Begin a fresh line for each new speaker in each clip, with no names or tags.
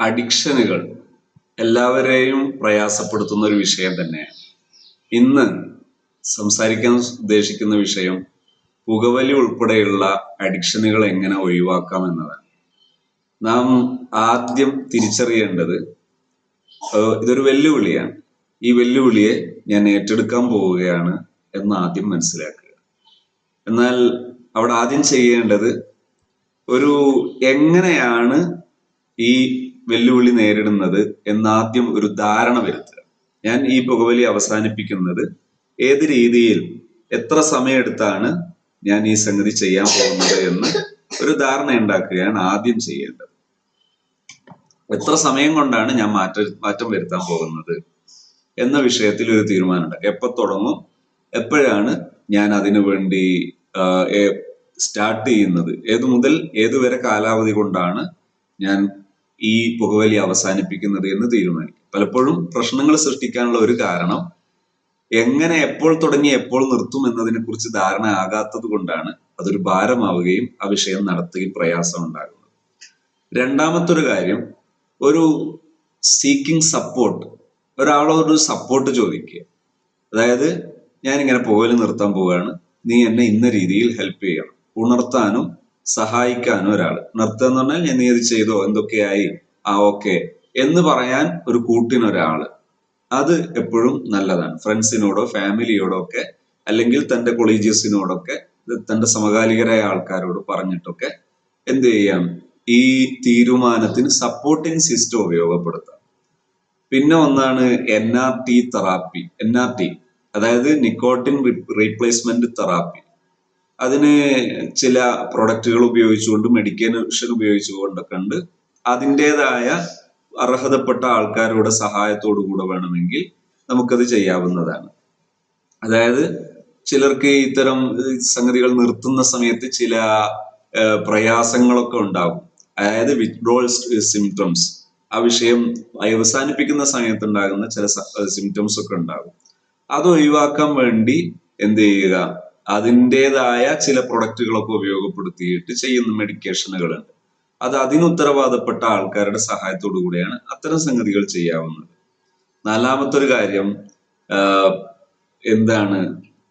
അഡിക്ഷനുകൾ എല്ലാവരെയും പ്രയാസപ്പെടുത്തുന്ന ഒരു വിഷയം തന്നെയാണ്. ഇന്ന് സംസാരിക്കാൻ ഉദ്ദേശിക്കുന്ന വിഷയം പുകവലി ഉൾപ്പെടെയുള്ള അഡിക്ഷനുകൾ എങ്ങനെ ഒഴിവാക്കാം എന്നതാണ്. നാം ആദ്യം തിരിച്ചറിയേണ്ടത് ഇതൊരു വെല്ലുവിളിയാണ്. ഈ വെല്ലുവിളിയെ ഞാൻ ഏറ്റെടുക്കാൻ പോവുകയാണ് എന്ന് ആദ്യം മനസ്സിലാക്കുക. എന്നാൽ അവിടെ ആദ്യം ചെയ്യേണ്ടത് എങ്ങനെയാണ് ഈ വെല്ലുവിളി നേരിടുന്നത് എന്നാദ്യം ഒരു ധാരണ വരുത്തുക. ഞാൻ ഈ പുകവലി അവസാനിപ്പിക്കുന്നത് ഏത് രീതിയിൽ, എത്ര സമയമെടുത്താണ് ഞാൻ ഈ സംഗതി ചെയ്യാൻ പോകുന്നത് എന്ന് ഒരു ധാരണ ഉണ്ടാക്കുകയാണ് ആദ്യം ചെയ്യേണ്ടത്. എത്ര സമയം കൊണ്ടാണ് ഞാൻ മാറ്റം വരുത്താൻ പോകുന്നത് എന്ന വിഷയത്തിൽ ഒരു തീരുമാനം ഉണ്ടാക്കുക. എപ്പോൾ തുടങ്ങും, എപ്പോഴാണ് ഞാൻ അതിനു വേണ്ടി സ്റ്റാർട്ട് ചെയ്യുന്നത്, ഏതു മുതൽ ഏതുവരെ കാലാവധി കൊണ്ടാണ് ഞാൻ ഈ പുകവലി അവസാനിപ്പിക്കുന്നത് എന്ന് തീരുമാനിക്കും. പലപ്പോഴും പ്രശ്നങ്ങൾ സൃഷ്ടിക്കാനുള്ള ഒരു കാരണം എങ്ങനെ, എപ്പോൾ തുടങ്ങി എപ്പോൾ നിർത്തും എന്നതിനെ കുറിച്ച് ധാരണ ആകാത്തത് കൊണ്ടാണ് അതൊരു ഭാരമാവുകയും ആ വിഷയം നടത്തുകയും പ്രയാസം ഉണ്ടാകുന്നത്. രണ്ടാമത്തെ ഒരു കാര്യം, ഒരു സീക്കിംഗ് സപ്പോർട്ട്, ഒരാളോട് സപ്പോർട്ട് ചോദിക്കുക. അതായത് ഞാനിങ്ങനെ പുകവലി നിർത്താൻ പോവുകയാണ്, നീ എന്നെ ഇന്ന രീതിയിൽ ഹെൽപ്പ് ചെയ്യണം. ഉണർത്താനും സഹായിക്കാനും ഒരാൾ. നിർത്തുക എന്ന് പറഞ്ഞാൽ നീ ഇത് ചെയ്തോ, എന്തൊക്കെയായി, ഓക്കെ എന്ന് പറയാൻ ഒരു കൂട്ടിനൊരാള്. അത് എപ്പോഴും നല്ലതാണ്. ഫ്രണ്ട്സിനോടോ ഫാമിലിയോടോ ഒക്കെ, അല്ലെങ്കിൽ തന്റെ കൊളീജിയസിനോടൊക്കെ, തന്റെ സമകാലികരായ ആൾക്കാരോട് പറഞ്ഞിട്ടൊക്കെ എന്ത് ചെയ്യാം, ഈ തീരുമാനത്തിന് സപ്പോർട്ടിങ് സിസ്റ്റം ഉപയോഗപ്പെടുത്താം. പിന്നെ ഒന്നാണ് NRT തെറാപ്പി. NRT അതായത് നിക്കോട്ടിൻ റീപ്ലേസ്മെന്റ് തെറാപ്പി. അതിന് ചില പ്രൊഡക്റ്റുകൾ ഉപയോഗിച്ചുകൊണ്ട്, മെഡിക്കേഷൻ ഉപയോഗിച്ചുകൊണ്ടൊക്കെ ഉണ്ട്. അതിൻ്റെതായ അർഹതപ്പെട്ട ആൾക്കാരുടെ സഹായത്തോടു കൂടെ വേണമെങ്കിൽ നമുക്കത് ചെയ്യാവുന്നതാണ്. അതായത് ചിലർക്ക് ഇത്തരം സംഗതികൾ നിർത്തുന്ന സമയത്ത് ചില പ്രയാസങ്ങളൊക്കെ ഉണ്ടാകും. അതായത് വിത്ഡ്രോവൽ സിംറ്റംസ്, ആ വിഷയം അവസാനിപ്പിക്കുന്ന സമയത്ത് ഉണ്ടാകുന്ന ചില സിംറ്റംസ് ഒക്കെ ഉണ്ടാകും. അത് ഒഴിവാക്കാൻ വേണ്ടി എന്ത് ചെയ്യുക, അതിൻ്റെതായ ചില പ്രൊഡക്റ്റുകളൊക്കെ ഉപയോഗപ്പെടുത്തിയിട്ട് ചെയ്യുന്ന മെഡിക്കേഷനുകളുണ്ട്. അത് അതിന് ഉത്തരവാദപ്പെട്ട ആൾക്കാരുടെ സഹായത്തോടു കൂടിയാണ് അത്തരം സംഗതികൾ ചെയ്യാവുന്നത്. നാലാമത്തെ ഒരു കാര്യം എന്താണ്,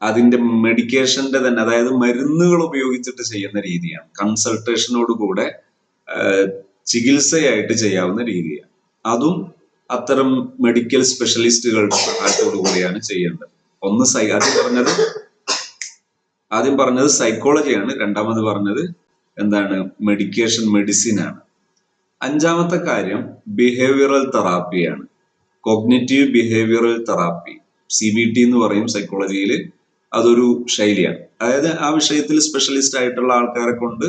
അതിന്റെ മെഡിക്കേഷന്റെ തന്നെ, അതായത് മരുന്നുകൾ ഉപയോഗിച്ചിട്ട് ചെയ്യുന്ന രീതിയാണ്. കൺസൾട്ടേഷനോട് കൂടെ ചികിത്സയായിട്ട് ചെയ്യാവുന്ന രീതിയാണ്. അതും അത്തരം മെഡിക്കൽ സ്പെഷ്യലിസ്റ്റുകളുടെ സഹായത്തോടു കൂടിയാണ് ചെയ്യേണ്ടത്. ആദ്യം പറഞ്ഞത് സൈക്കോളജിയാണ്, രണ്ടാമത് പറഞ്ഞത് എന്താണ്, മെഡിസിൻ ആണ്. അഞ്ചാമത്തെ കാര്യം ബിഹേവിയറൽ തെറാപ്പിയാണ്. കോഗ്നിറ്റീവ് ബിഹേവിയറൽ തെറാപ്പി, CBT എന്ന് പറയും സൈക്കോളജിയിൽ. അതൊരു ശൈലിയാണ്. അതായത് ആ വിഷയത്തിൽ സ്പെഷ്യലിസ്റ്റ് ആയിട്ടുള്ള ആൾക്കാരെ കൊണ്ട്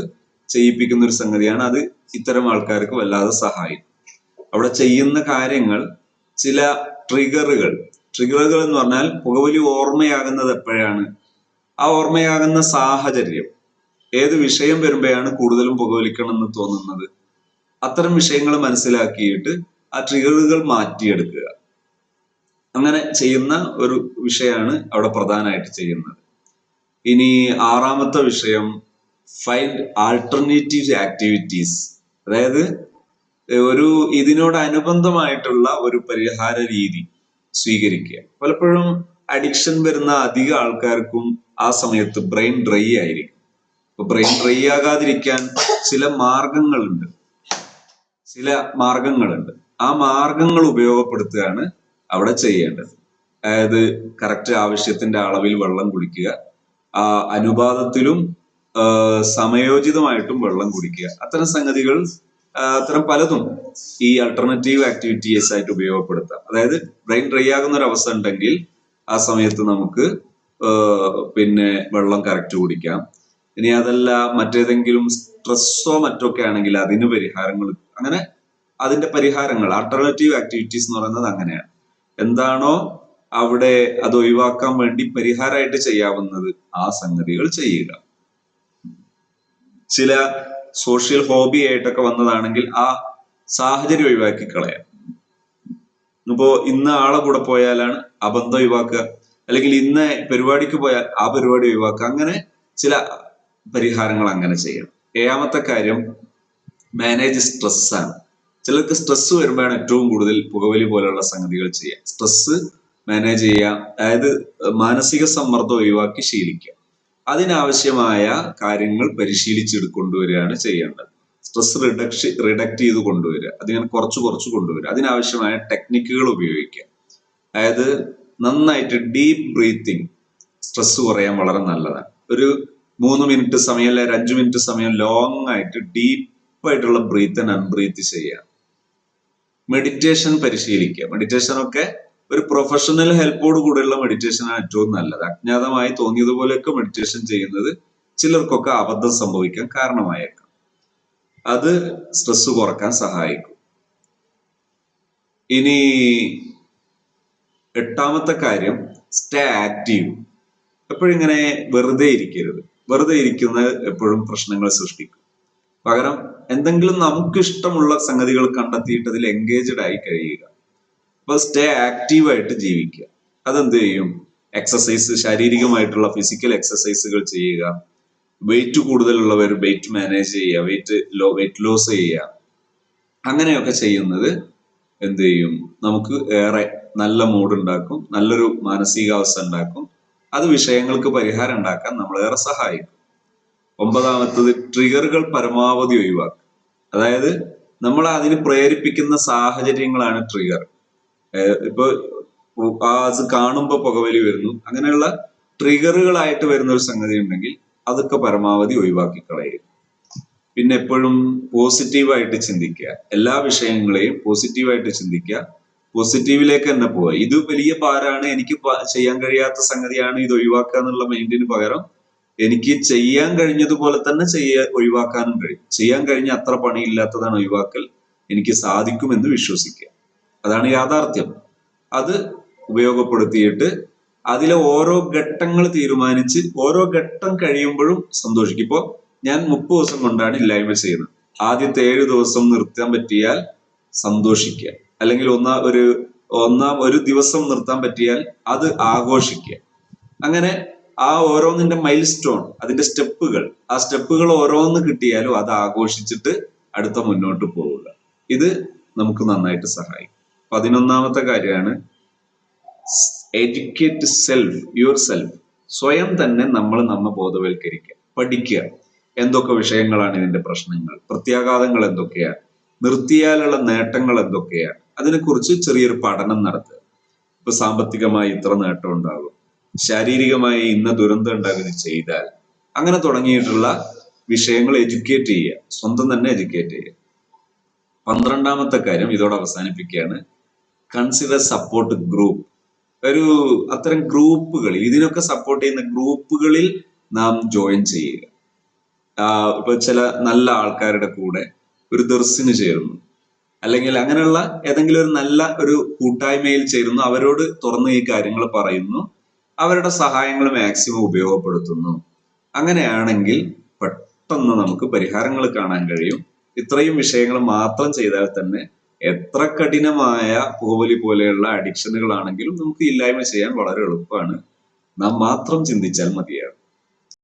ചെയ്യിപ്പിക്കുന്ന ഒരു സംഗതിയാണ്. അത് ഇത്തരം ആൾക്കാർക്ക് വല്ലാതെ സഹായിക്കും. അവിടെ ചെയ്യുന്ന കാര്യങ്ങൾ, ചില ട്രിഗറുകൾ എന്ന് പറഞ്ഞാൽ പുകവലി ഓർമ്മയാകുന്നത് എപ്പോഴാണ്, ആ ഓർമ്മയാകുന്ന സാഹചര്യം, ഏത് വിഷയം വരുമ്പോഴാണ് കൂടുതലും പുകവലിക്കണം എന്ന് തോന്നുന്നത്, അത്തരം വിഷയങ്ങൾ മനസ്സിലാക്കിയിട്ട് ആ ട്രിഗറുകൾ മാറ്റിയെടുക്കുക. അങ്ങനെ ചെയ്യുന്ന ഒരു വിഷയമാണ് അവിടെ പ്രധാനമായിട്ട് ചെയ്യുന്നത്. ഇനി ആറാമത്തെ വിഷയം ഫൈൻഡ് ആൾട്ടർനേറ്റീവ് ആക്ടിവിറ്റീസ്. അതായത് ഇതിനോടനുബന്ധമായിട്ടുള്ള ഒരു പരിഹാര രീതി സ്വീകരിക്കുക. പലപ്പോഴും അഡിക്ഷൻ വരുന്ന അധിക ആൾക്കാർക്കും ആ സമയത്ത് ബ്രെയിൻ ഡ്രൈ ആയിരിക്കും. അപ്പൊ ബ്രെയിൻ ഡ്രൈ ആകാതിരിക്കാൻ ചില മാർഗങ്ങളുണ്ട്. ആ മാർഗങ്ങൾ ഉപയോഗപ്പെടുത്തുകയാണ് അവിടെ ചെയ്യേണ്ടത്. അതായത് കറക്റ്റ് ആവശ്യത്തിന്റെ അളവിൽ വെള്ളം കുടിക്കുക, അനുപാതത്തിലും സമയോചിതമായിട്ടും വെള്ളം കുടിക്കുക. അത്തരം സംഗതികൾ, അത്തരം പലതും ഈ ആൾട്ടർനേറ്റീവ് ആക്ടിവിറ്റീസ് ആയിട്ട് ഉപയോഗപ്പെടുത്താം. അതായത് ബ്രെയിൻ ഡ്രൈ ആകുന്ന ഒരു അവസ്ഥ ഉണ്ടെങ്കിൽ ആ സമയത്ത് നമുക്ക് വെള്ളം കറക്റ്റ് കുടിക്കാം. ഇനി അതല്ല, മറ്റേതെങ്കിലും സ്ട്രെസ്സോ മറ്റൊക്കെ ആണെങ്കിൽ അതിന് പരിഹാരങ്ങൾ, അങ്ങനെ അതിന്റെ പരിഹാരങ്ങൾ, ആൾട്ടർനേറ്റീവ് ആക്ടിവിറ്റീസ് എന്ന് പറയുന്നത് അങ്ങനെയാണ്. എന്താണോ അവിടെ അത് ഒഴിവാക്കാൻ വേണ്ടി പരിഹാരമായിട്ട് ചെയ്യാവുന്നത് ആ സംഗതികൾ ചെയ്യുക. ചില സോഷ്യൽ ഹോബി ആയിട്ടൊക്കെ വന്നതാണെങ്കിൽ ആ സാഹചര്യം ഒഴിവാക്കി കളയാം. ഇപ്പോ ഇന്ന ആളെ കൂടെ പോയാലാണ് ആ ബന്ധം ഒഴിവാക്കുക, അല്ലെങ്കിൽ ഇന്ന പരിപാടിക്ക് പോയാൽ ആ പരിപാടി ഒഴിവാക്കുക. അങ്ങനെ ചില പരിഹാരങ്ങൾ അങ്ങനെ ചെയ്യണം. ഏഴാമത്തെ കാര്യം മാനേജ് സ്ട്രെസ് ആണ്. ചിലർക്ക് സ്ട്രെസ് വരുമ്പോഴാണ് ഏറ്റവും കൂടുതൽ പുകവലി പോലെയുള്ള സംഗതികൾ ചെയ്യുക. സ്ട്രെസ് മാനേജ് ചെയ്യുക, അതായത് മാനസിക സമ്മർദ്ദം ഒഴിവാക്കി ശീലിക്കുക. അതിനാവശ്യമായ കാര്യങ്ങൾ കൊണ്ടുവരികയാണ് ചെയ്യേണ്ടത്. സ്ട്രെസ് റിഡക്ട് ചെയ്ത് കൊണ്ടുവരിക, അതിങ്ങനെ കുറച്ച് കൊണ്ടുവരിക. അതിനാവശ്യമായ ടെക്നിക്കുകൾ ഉപയോഗിക്കുക. അതായത് നന്നായിട്ട് ഡീപ്പ് ബ്രീത്തിങ് സ്ട്രെസ് കുറയാൻ വളരെ നല്ലതാണ്. ഒരു 3 മിനിറ്റ് സമയം അല്ലെ 5 മിനിറ്റ് സമയം ലോങ് ആയിട്ട് ഡീപ്പായിട്ടുള്ള ബ്രീത്ത് ആൻഡ് അൺബ്രീത്ത് ചെയ്യുക. മെഡിറ്റേഷൻ പരിശീലിക്കുക. മെഡിറ്റേഷൻ ഒക്കെ ഒരു പ്രൊഫഷണൽ ഹെൽപ്പോട് കൂടെയുള്ള മെഡിറ്റേഷൻ ആണ് ഏറ്റവും നല്ലത്. അജ്ഞാതമായി തോന്നിയതുപോലെയൊക്കെ മെഡിറ്റേഷൻ ചെയ്യുന്നത് ചിലർക്കൊക്കെ അബദ്ധം സംഭവിക്കാൻ കാരണമായേക്കാം. അത് സ്ട്രെസ് കുറക്കാൻ സഹായിക്കും. ഇനി 8ാമത്തെ കാര്യം, സ്റ്റേ ആക്റ്റീവ്. എപ്പോഴും ഇങ്ങനെ വെറുതെ ഇരിക്കരുത്. വെറുതെ ഇരിക്കുന്നത് എപ്പോഴും പ്രശ്നങ്ങൾ സൃഷ്ടിക്കും. പകരം എന്തെങ്കിലും നമുക്ക് ഇഷ്ടമുള്ള സംഗതികൾ കണ്ടെത്തിയിട്ട് അതിൽ എൻഗേജ്ഡ് ആയി കഴിയുക. അപ്പൊ സ്റ്റേ ആക്റ്റീവായിട്ട് ജീവിക്കുക. അതെന്ത് ചെയ്യും? എക്സസൈസ്, ശാരീരികമായിട്ടുള്ള ഫിസിക്കൽ എക്സസൈസുകൾ ചെയ്യുക. വെയിറ്റ് കൂടുതലുള്ളവർ വെയിറ്റ് മാനേജ് ചെയ്യുക, വെയിറ്റ് ലോസ് ചെയ്യുക. അങ്ങനെയൊക്കെ ചെയ്യുന്നത് എന്ത് ചെയ്യും? നമുക്ക് ഏറെ നല്ല മൂഡ് ഉണ്ടാക്കും, നല്ലൊരു മാനസികാവസ്ഥ ഉണ്ടാക്കും. അത് വിഷയങ്ങൾക്ക് പരിഹാരം ഉണ്ടാക്കാൻ നമ്മളേറെ സഹായിക്കും. 9ാമത്തത്, ട്രിഗറുകൾ പരമാവധി ഒഴിവാക്കുക. അതായത് നമ്മളെ അതിന് പ്രേരിപ്പിക്കുന്ന സാഹചര്യങ്ങളാണ് ട്രിഗർ. ഇപ്പൊ അത് കാണുമ്പോൾ പുകവലി വരുന്നു, അങ്ങനെയുള്ള ട്രിഗറുകളായിട്ട് വരുന്ന ഒരു സംഗതി ഉണ്ടെങ്കിൽ അതൊക്കെ പരമാവധി ഒഴിവാക്കി കളയുക. പിന്നെ എപ്പോഴും പോസിറ്റീവായിട്ട് ചിന്തിക്കുക. എല്ലാ വിഷയങ്ങളെയും പോസിറ്റീവായിട്ട് ചിന്തിക്കുക. പോസിറ്റീവിലേക്ക് തന്നെ പോവുക. ഇത് വലിയ ഭാരമാണ്, എനിക്ക് ചെയ്യാൻ കഴിയാത്ത സംഗതിയാണ്, ഇത് ഒഴിവാക്കുക എന്നുള്ള മൈൻഡിന് പകരം എനിക്ക് ചെയ്യാൻ കഴിഞ്ഞതുപോലെ തന്നെ ഒഴിവാക്കാനും കഴിയും. ചെയ്യാൻ കഴിഞ്ഞ അത്ര പണിയില്ലാത്തതാണ് ഒഴിവാക്കൽ, എനിക്ക് സാധിക്കുമെന്ന് വിശ്വസിക്കുക. അതാണ് യാഥാർത്ഥ്യം. അത് ഉപയോഗപ്പെടുത്തിയിട്ട് അതിലെ ഓരോ ഘട്ടങ്ങൾ തീരുമാനിച്ച് ഓരോ ഘട്ടം കഴിയുമ്പോഴും സന്തോഷിക്കും. ഇപ്പോ ഞാൻ 30 ദിവസം കൊണ്ടാണ് ഇല്ലായ്മ ചെയ്യുന്നത്. ആദ്യത്തെ 7 ദിവസം നിർത്താൻ പറ്റിയാൽ സന്തോഷിക്കുക. അല്ലെങ്കിൽ ഒരു ദിവസം നിർത്താൻ പറ്റിയാൽ അത് ആഘോഷിക്കുക. അങ്ങനെ ആ ഓരോന്നിന്റെ മൈൽ സ്റ്റോൺ, അതിന്റെ ആ സ്റ്റെപ്പുകൾ ഓരോന്ന് കിട്ടിയാലും അത് ആഘോഷിച്ചിട്ട് അടുത്ത മുന്നോട്ട് പോവുക. ഇത് നമുക്ക് നന്നായിട്ട് സഹായിക്കും. 11ാമത്തെ കാര്യമാണ് എഡ്യൂക്കേറ്റ് യുവർ സെൽഫ്. സ്വയം തന്നെ നമ്മെ ബോധവൽക്കരിക്കുക, പഠിക്കുക. എന്തൊക്കെ വിഷയങ്ങളാണ് ഇതിന്റെ പ്രശ്നങ്ങൾ, പ്രത്യാഘാതങ്ങൾ എന്തൊക്കെയാണ്, നിർത്തിയാലുള്ള നേട്ടങ്ങൾ എന്തൊക്കെയാണ്, അതിനെക്കുറിച്ച് ചെറിയൊരു പഠനം നടത്തുക. ഇപ്പൊ സാമ്പത്തികമായി ഇത്ര നേട്ടം ഉണ്ടാകും, ശാരീരികമായി ഇന്ന ദുരന്തം ഉണ്ടാകുന്നത് ചെയ്താൽ, അങ്ങനെ തുടങ്ങിയിട്ടുള്ള വിഷയങ്ങൾ എഡ്യൂക്കേറ്റ് ചെയ്യുക, സ്വന്തം തന്നെ എഡ്യൂക്കേറ്റ് ചെയ്യുക. 12ാമത്തെ കാര്യം ഇതോടെ അവസാനിപ്പിക്കുകയാണ്. Consider support group. അത്തരം ഗ്രൂപ്പുകളിൽ, ഇതിനൊക്കെ സപ്പോർട്ട് ചെയ്യുന്ന ഗ്രൂപ്പുകളിൽ നാം ജോയിൻ ചെയ്യുക. ഇപ്പൊ ചില നല്ല ആൾക്കാരുടെ കൂടെ ഒരു ദർസിന് ചേരുന്നു, അല്ലെങ്കിൽ അങ്ങനെയുള്ള ഏതെങ്കിലും ഒരു നല്ല ഒരു കൂട്ടായ്മയിൽ ചേരുന്നു, അവരോട് തുറന്ന് ഈ കാര്യങ്ങൾ പറയുന്നു, അവരുടെ സഹായങ്ങൾ മാക്സിമം ഉപയോഗപ്പെടുത്തുന്നു. അങ്ങനെയാണെങ്കിൽ പെട്ടെന്ന് നമുക്ക് പരിഹാരങ്ങൾ കാണാൻ കഴിയും. ഇത്രയും വിഷയങ്ങൾ മാത്രം ചെയ്താൽ തന്നെ എത്ര കഠിനമായ പുകവലി പോലെയുള്ള അഡിക്ഷനുകളാണെങ്കിലും നമുക്ക് ഇല്ലായ്മ ചെയ്യാൻ വളരെ എളുപ്പമാണ്. നാം മാത്രം ചിന്തിച്ചാൽ മതിയാകും.